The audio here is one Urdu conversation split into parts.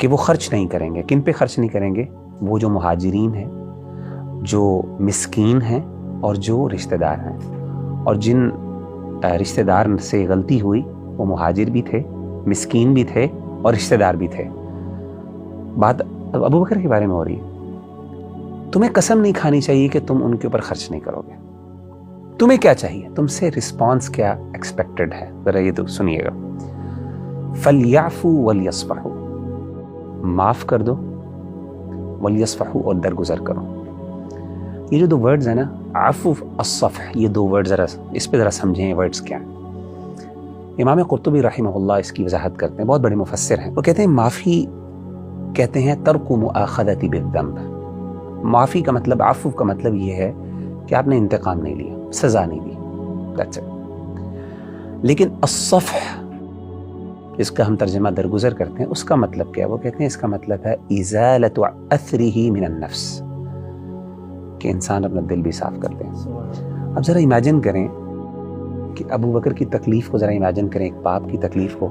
کہ وہ خرچ نہیں کریں گے. کن پہ خرچ نہیں کریں گے؟ وہ جو مہاجرین ہیں, جو مسکین ہیں, اور جو رشتہ دار ہیں. اور جن رشتہ دار سے غلطی ہوئی وہ مہاجر بھی تھے, مسکین بھی تھے, اور رشتہ دار بھی تھے. بات ابو بکر کے بارے میں ہو رہی ہے. تمہیں قسم نہیں کھانی چاہیے کہ تم ان کے اوپر خرچ نہیں کرو گے. تمہیں کیا چاہیے؟ تم سے رسپانس کیا ایکسپیکٹڈ ہے؟ ذرا یہ تو سنیے گا. فَلْيَعْفُوا وَلْيَصْفَحُوا, معاف کر دو, وَلْيَصْفَحُوا, اور درگزر کرو. یہ جو 2 ورڈز ہیں نا, عفو, الصفح, یہ 2 ورڈ ذرا اس پہ ذرا سمجھیں یہ ورڈز کیا ہیں. امام قرطبی رحمہ اللہ اس کی وضاحت کرتے ہیں, بہت بڑے مفسر ہیں. وہ کہتے ہیں معافی کہتے ہیں ترک مؤاخذۃ بالذنب. معافی کا مطلب, عفو کا مطلب یہ ہے کہ آپ نے انتقام نہیں لیا, سزا نہیں دی. That's it. لیکن الصفح اس کا ہم ترجمہ درگزر کرتے ہیں, اس کا مطلب کیا ہے؟ وہ کہتے ہیں اس کا مطلب ہے ازالۃ اثرہ من النفس, کہ انسان اپنا دل بھی صاف کر دے. اب ذرا امیجن کریں کہ ابو بکر کی تکلیف کو ذرا امیجن کریں, ایک باپ کی تکلیف کو,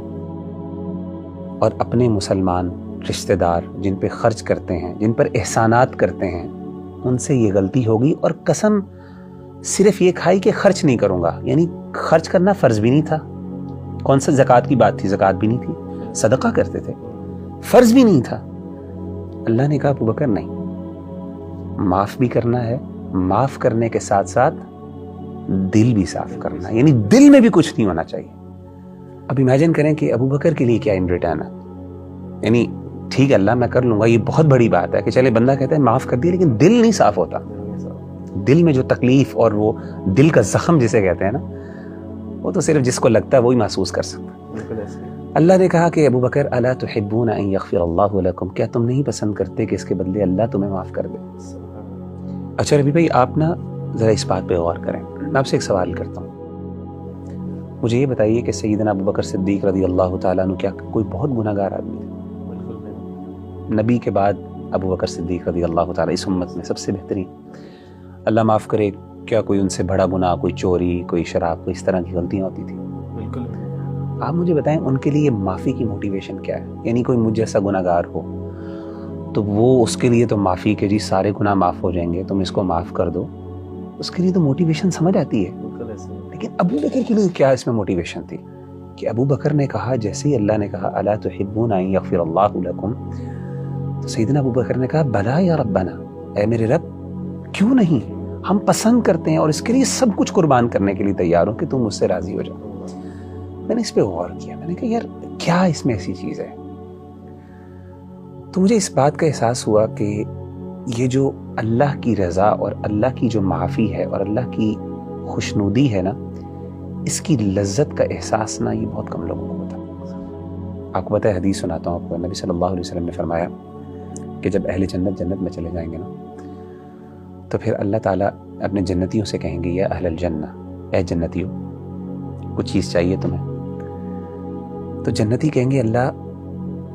اور اپنے مسلمان رشتہ دار جن پہ خرچ کرتے ہیں, جن پر احسانات کرتے ہیں, ان سے یہ غلطی ہوگی اور قسم صرف یہ کھائی کہ خرچ نہیں کروں گا. یعنی خرچ کرنا فرض بھی نہیں تھا. کون سا زکوٰۃ کی بات تھی؟ زکوٰۃ بھی نہیں تھی. صدقہ کرتے تھے, فرض بھی نہیں تھا. اللہ نے کہا ابو بکر نہیں, معاف بھی کرنا ہے, معاف کرنے کے ساتھ ساتھ دل بھی صاف کرنا ہے. یعنی دل میں بھی کچھ نہیں ہونا چاہیے. اب امیجن کریں کہ ابو بکر کے لیے کیا ان ریٹرن ہے. یعنی ٹھیک ہے اللہ میں کر لوں گا, یہ بہت بڑی بات ہے کہ چلے بندہ کہتا ہے معاف کر دیا, لیکن دل نہیں صاف ہوتا. دل میں جو تکلیف اور وہ دل کا زخم جسے کہتے ہیں نا, وہ تو صرف جس کو لگتا ہے وہی محسوس کر سکتا ہے. اللہ نے کہا کہ ابو بکر الا تحبون ان یغفر اللہ لکم, کیا تم نہیں پسند کرتے کہ اس کے بدلے اللہ تمہیں معاف کر دے؟ اچھا ربی بھائی, آپ نا ذرا اس بات پہ غور کریں. میں آپ سے ایک سوال کرتا ہوں, مجھے یہ بتائیے کہ سیدنا ابو بکر صدیق رضی اللہ تعالیٰ عنہ کیا کوئی بہت گناہ گار آدمی تھے؟ نبی کے بعد ابو بکر صدیق رضی اللہ تعالیٰ اس امت میں سب سے بہترین, اللہ معاف کرے, کیا کوئی ان سے بڑا گناہ, کوئی چوری, کوئی شراب, کوئی اس طرح کی غلطیاں ہوتی تھیں؟ بالکل. آپ مجھے بتائیں ان کے لیے معافی کی موٹیویشن کیا ہے؟ یعنی کوئی مجھ جیسا گناہ گار ہو تو وہ اس کے لیے تو معافی کے جی سارے گناہ معاف ہو جائیں گے, تم اس کو معاف کر دو, اس کے لیے تو موٹیویشن سمجھ آتی ہے. لیکن ابو بکر کے لیے کیا اس میں موٹیویشن تھی کہ ابو بکر نے کہا, جیسے ہی اللہ نے کہا الا تحبون ان یغفر اللہ لکم, تو سیدنا ابو بکر نے کہا بلا یا ربنا, اے میرے رب کیوں نہیں, ہم پسند کرتے ہیں اور اس کے لیے سب کچھ قربان کرنے کے لیے تیار ہوں کہ تم مجھ سے راضی ہو جاؤ. میں نے اس پہ غور کیا, میں نے کہا یار کیا اس میں ایسی چیز ہے. تو مجھے اس بات کا احساس ہوا کہ یہ جو اللہ کی رضا اور اللہ کی جو معافی ہے اور اللہ کی خوشنودی ہے نا, اس کی لذت کا احساس نا یہ بہت کم لوگوں کو ہوتا. آپ کو پتہ ہے, حدیث سناتا ہوں آپ کو, نبی صلی اللہ علیہ وسلم نے فرمایا کہ جب اہل جنت جنت میں چلے جائیں گے نا, تو پھر اللہ تعالیٰ اپنے جنتیوں سے کہیں گے یا اہل الجنہ, اے جنتیوں کچھ چیز چاہیے تمہیں؟ تو جنتی کہیں گے اللہ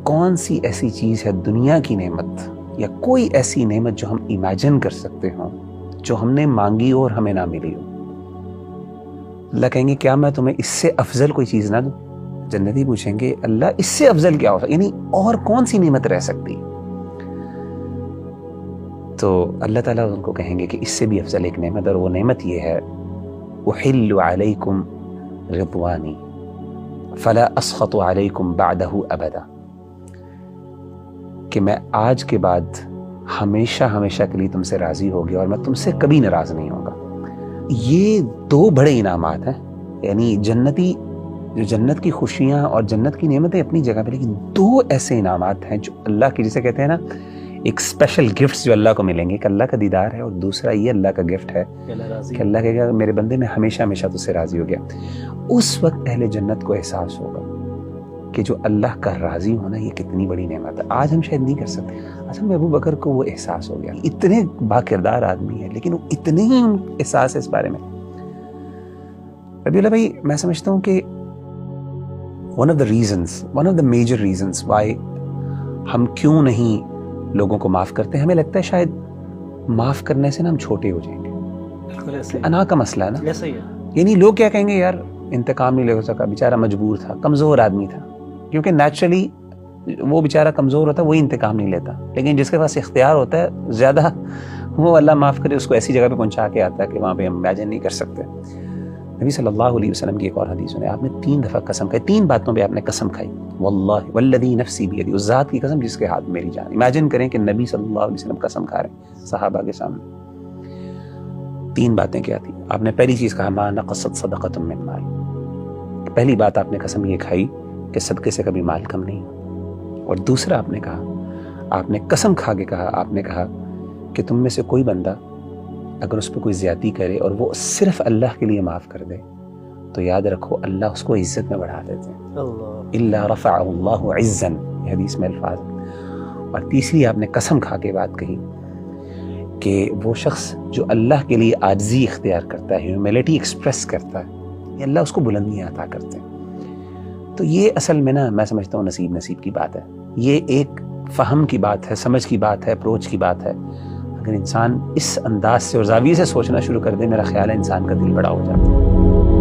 کون سی ایسی چیز ہے دنیا کی نعمت یا کوئی ایسی نعمت جو ہم امیجن کر سکتے ہوں جو ہم نے مانگی اور ہمیں نہ ملی ہو؟ اللہ کہیں گے کیا میں تمہیں اس سے افضل کوئی چیز نہ دوں؟ جنتی پوچھیں گے اللہ اس سے افضل کیا ہو, یعنی اور کون سی نعمت رہ سکتی؟ تو اللہ تعالیٰ ان کو کہیں گے کہ اس سے بھی افضل ایک نعمت, اور وہ نعمت یہ ہے احل علیکم رضوانی فلا اسخط علیکم بعدہ ابدا, کہ میں آج کے بعد ہمیشہ ہمیشہ کے لیے تم سے راضی ہو گیا اور میں تم سے کبھی ناراض نہیں ہوں گا. یہ 2 بڑے انعامات ہیں. یعنی جنتی جو جنت کی خوشیاں اور جنت کی نعمتیں اپنی جگہ پہ, لیکن 2 ایسے انعامات ہیں جو اللہ کی, جسے کہتے ہیں نا ایک اسپیشل گفٹس جو اللہ کو ملیں گے, کہ اللہ کا دیدار ہے, اور دوسرا یہ اللہ کا گفٹ ہے کہ اللہ کہے گا میرے بندے میں ہمیشہ ہمیشہ تجھ سے راضی ہو گیا. اس وقت اہل جنت کو احساس ہوگا کہ جو اللہ کا راضی ہونا یہ کتنی بڑی نعمت ہے. آج ہم شاید نہیں کر سکتے. اصل میں ابو بکر کو وہ احساس ہو گیا, اتنے با کردار آدمی ہے لیکن وہ اتنے ہی احساس ہے اس بارے میں. ربیع اللہ بھائی, میں سمجھتا ہوں کہ one of the major reasons why ہم کیوں نہیں لوگوں کو معاف کرتے ہیں, ہمیں لگتا ہے شاید معاف کرنے سے نا ہم چھوٹے ہو جائیں گے. انا کا مسئلہ ہے نا, یعنی لوگ کیا کہیں گے, یار انتقام نہیں لے سکا, بیچارہ مجبور تھا, کمزور آدمی تھا. کیونکہ نیچرلی وہ بیچارہ کمزور ہوتا ہے وہی انتقام نہیں لیتا، لیکن جس کے پاس اختیار ہوتا ہے زیادہ، وہ اللہ معاف کرے اس کو ایسی جگہ پہ پہنچا کے آتا ہے کہ وہاں پہ ہم امیجن نہیں کر سکتے۔ نبی صلی اللہ علیہ وسلم کی ایک اور حدیث میں آپ نے 3 دفعہ قسم کھائی، 3 باتوں پہ آپ نے قسم کھائی، واللہ والذی نفسی بیدی، اس ذات کی قسم جس کے ہاتھ میں میری جان۔ امیجن کریں کہ نبی صلی اللہ علیہ وسلم قسم کھا رہے ہیں صحابہ کے سامنے۔ 3 باتیں کیا تھی؟ آپ نے پہلی چیز کہا ما نقصت صدقۃ من مال، پہلی بات آپ نے قسم یہ کھائی کہ صدقے سے کبھی مال کم نہیں۔ اور دوسرا آپ نے کہا، آپ نے قسم کھا کے کہا، آپ نے کہا کہ تم میں سے کوئی بندہ اگر اس پہ کوئی زیادتی کرے اور وہ صرف اللہ کے لیے معاف کر دے تو یاد رکھو اللہ اس کو عزت میں بڑھا دیتے ہیں، الا رفعہ اللہ عزا، یہ حدیث میں الفاظ۔ اور تیسری آپ نے قسم کھا کے بات کہی کہ وہ شخص جو اللہ کے لیے عاجزی اختیار کرتا ہے، ہیوملٹی ایکسپریس کرتا ہے، یہ اللہ اس کو بلندیاں عطا کرتے ہیں۔ تو یہ اصل میں نا میں سمجھتا ہوں نصیب کی بات ہے، یہ ایک فہم کی بات ہے، سمجھ کی بات ہے، اپروچ کی بات ہے۔ اگر انسان اس انداز سے اور زاویے سے سوچنا شروع کر دے، میرا خیال ہے انسان کا دل بڑا ہو جاتا ہے۔